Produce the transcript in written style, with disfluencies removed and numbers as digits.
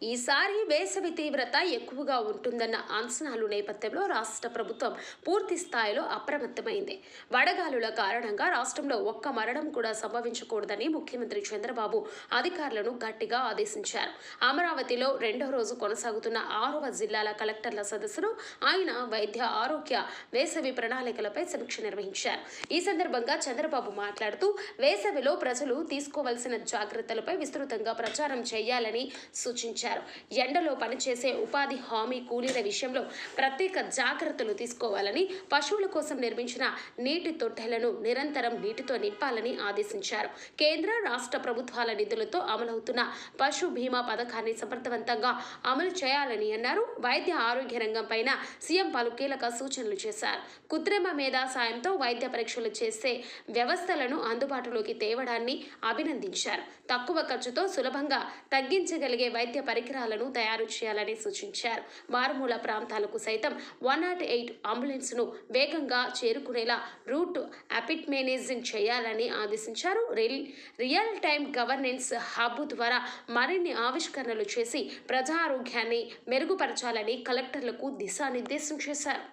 ఈసారి వేసవి తీవ్రత ఎక్కువగా ఉంటుందన్న అంచనాలు నేపథ్యంలో రాష్ట్ర ప్రభుత్వం పూర్తి స్థాయిలో అప్రమత్తమైంది. వడగాలుల కారణంగా రాష్ట్రంలో ఒక్క మరణం కూడా సంభవించకూడదని ముఖ్యమంత్రి చంద్రబాబు అధికారులను గట్టిగా ఆదేశించారు. అమరావతిలో రెండో రోజు కొనసాగుతున్న 6వ జిల్లాల కలెక్టర్ల సదస్సులో ఆయన వైద్య ఆరోగ్య వేసవి ప్రణాళికలపై సమీక్ష నిర్వహించారు. ఈ సందర్భంగా చంద్రబాబు మాట్లాడుతూ వేసవిలో ప్రజలు తీసుకోవాల్సిన జాగ్రత్తలపై విస్తృతంగా ప్రచారం చేయాలని సూచించారు. ఎండలో పనిచేసే ఉపాధి హామీ కూలీల విషయంలో ప్రత్యేక జాగ్రత్తలు తీసుకోవాలని, పశువుల కోసం నిర్మించిన నీటి తొట్టెలను నిరంతరం నీటితో నింపాలని ఆదేశించారు. కేంద్ర రాష్ట్ర ప్రభుత్వాల నిధులతో అమలవుతున్న పశు బీమా పథకాన్ని సమర్థవంతంగా అమలు చేయాలని అన్నారు. వైద్య ఆరోగ్య రంగం పైన సీఎం పలు కీలక సూచనలు చేశారు. కృత్రిమ మేధా సాయంతో వైద్య పరీక్షలు చేసే వ్యవస్థలను అందుబాటులోకి తేవడాన్ని అభినందించారు. తక్కువ ఖర్చుతో సులభంగా తగ్గించగలిగే వైద్య పరికరాలను తయారు చేయాలని సూచించారు. మారుమూల ప్రాంతాలకు సైతం 108 అంబులెన్స్ను వేగంగా చేరుకునేలా రూట్ అపిట్మేనేజింగ్ చేయాలని ఆదేశించారు. రియల్ టైమ్ గవర్నెన్స్ హబ్ ద్వారా మరిన్ని ఆవిష్కరణలు చేసి ప్రజారోగ్యాన్ని మెరుగుపరచాలని కలెక్టర్లకు దిశానిర్దేశం చేశారు.